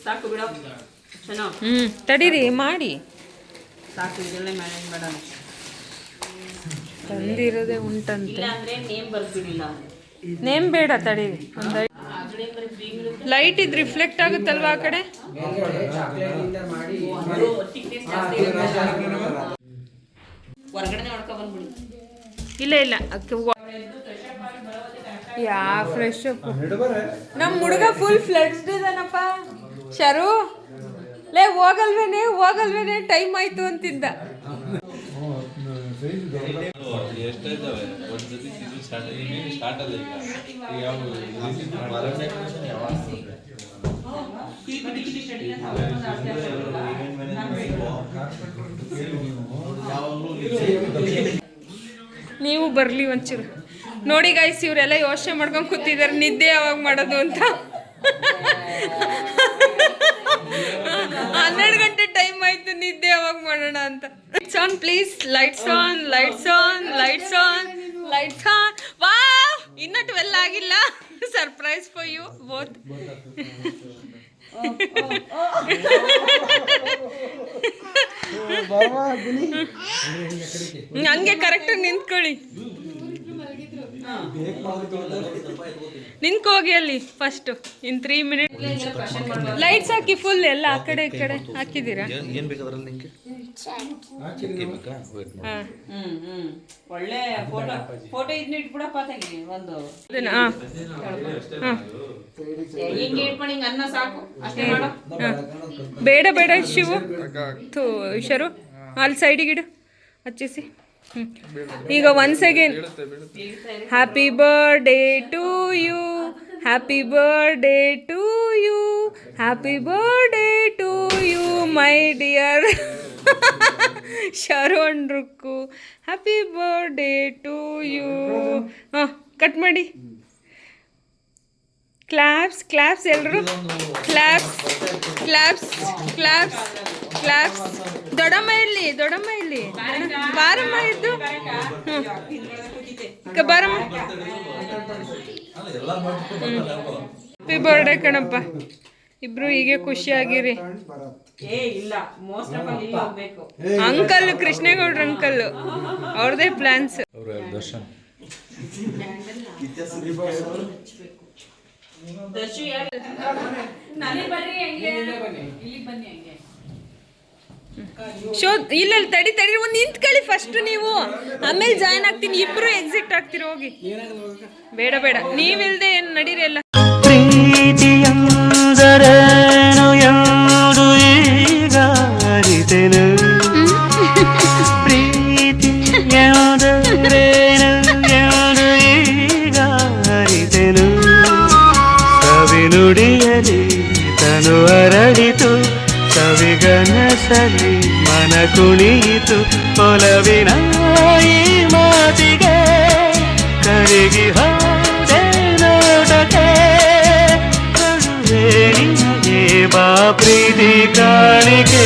ಸಾಕು ಬಿಡ ತಡೀರಿ ಮಾಡಿ ಸಾಕು ಇದೆಲ್ಲ ಮ್ಯಾನೇಜ್ ಮಾಡೋಣ ತಂದಿರೋದೇ ಉಂಟಂತೆ ಇಲ್ಲ ಅಂದ್ರೆ ನೇಮ್ ಬರ್ಬಿಡಿಲ್ಲ ನೇಮ್ ಬೇಡ ತಡೀರಿ ಒಂದು ಲೈಟ್ ಇದು ರಿಫ್ಲೆಕ್ಟ್ ಆಗುತ್ತಲ್ವಾ ಆ ಕಡೆ ಹೊರಗಡೆ ಹೊಡ್ಕೊ ಬಂದ್ಬಿಡಿ ಇಲ್ಲ ಇಲ್ಲ ಯಾ ಫ್ರೆಶ್ ನಮ್ಮ ಹುಡುಗ ಫುಲ್ ಫ್ಲೆಕ್ಸ್ಡ್ ಇದಾನಪ್ಪ ಶರು ಲೇ ಹೋಗಲ್ವೇನೆ ಟೈಮ್ ಆಯ್ತು ಅಂತಿದ್ದ ನೀವು ಬರ್ಲಿ ಒಂಚೂರು ನೋಡಿ ಗೈಸ್ ಇವರೆಲ್ಲ ಯೋಚನೆ ಮಾಡ್ಕೊಂಡು ಕೂತಿದ್ದಾರೆ ನಿದ್ದೆ ಯಾವಾಗ ಮಾಡೋದು ಅಂತ 12 ಗಂಟೆ ಟೈಮ್ ಆಯ್ತು ನಿದ್ದೆ ಯಾವಾಗ ಮಾಡೋಣ ಅಂತ lights on please lights on wow ಇನ್ನೂ 12 ಆಗಿಲ್ಲ ಸರ್ಪ್ರೈಸ್ ಫಾರ್ ಯು ಬೋತ್ ಹಂಗೆ ಕರೆಕ್ಟಾಗಿ ನಿಂತ್ಕೊಳ್ಳಿ ನಿಂತ್ಕೋಗಿ ಅಲ್ಲಿ ಫಸ್ಟ್ ಇನ್ 3 ಮಿನಿಟ್ ಲೈಟ್ಸ್ ಹಾಕಿ ಫುಲ್ ಎಲ್ಲ ಆ ಕಡೆ ಈ ಕಡೆ ಹಾಕಿದ್ದೀರಾ ಒಳ್ಳೆ ಫೋಟೋ ಇದನ್ನ ಇಟ್ಬಿಡಪ್ಪ ತೆಗಿ ಒಂದು ಹಿಂಗೆ ಇಟ್ಕೊಂಡು ಹಿಂಗೆ ಅನ್ನ ಸಾಕು ಅಷ್ಟೇ ಮಾಡು ಬೇಡ ಶಿವು ಶರು ಅಲ್ಲಿ ಸೈಡಿಗಿಡು ಹಚ್ಚಿಸಿ ಈಗ once again happy birthday to you happy birthday to you happy birthday to you my dear Sharan Rukku happy birthday to you cut ಮಾಡಿ ಕ್ಲಾಪ್ಸ್ ಎಲ್ಲರೂ ಕ್ಲಾಪ್ಸ್ ದೊಡ್ಡಮ್ಮ ಇಲ್ಲಿ ಬಾರಮ್ಮ ಇದ್ದು ಬಾರಮ್ಮ ಹ್ಯಾಪಿ ಬರ್ಡೇ ಕಣಪ್ಪ ಇಬ್ರು ಹೀಗೆ ಖುಷಿಯಾಗಿರಿ ಅಂಕಲ್ ಕೃಷ್ಣೇಗೌಡ್ರ ಅಂಕಲ್ ಅವ್ರದೇ ಪ್ಲಾನ್ಸ್ ಶೋ ಇಲ್ಲ ತಡಿ ಒಂದು ನಿಂತ್ಕೊಳ್ಳಿ ಫಸ್ಟ್ ನೀವು ಆಮೇಲೆ ಜಾಯ್ನ್ ಆಗ್ತೀನಿ ಇಬ್ರು ಎಕ್ಸಿಟ್ ಆಗ್ತೀರಿ ಹೋಗಿ ಬೇಡ ನೀವಿಲ್ದೆ ಏನು ನಡೀರಿ ಎಲ್ಲ ಪ್ರೀತಿಯಂದರೇನು ಎಂದು ಈಗ ಅರಿತೆನು ಪ್ರೀತಿಯಂದರೇನು ಎಂದು ಈಗ ಅರಿತೆನು ಕವಿ ನುಡಿಯಲಿ ತನು ಅರಳಿತು ಕವಿಗನಸಲಿ ಮನ ಕುಣಿಯಿತು ಒಲವಿನ ಈ ಮಾತಿಗೆ ಕರಗಿ ಹೋದೆ ನೋಟಕ್ಕೆ ಕಡುವೆ ನಿನಗೆ ಬಾ ಪ್ರೀತಿ ಕಾಣಿಕೆ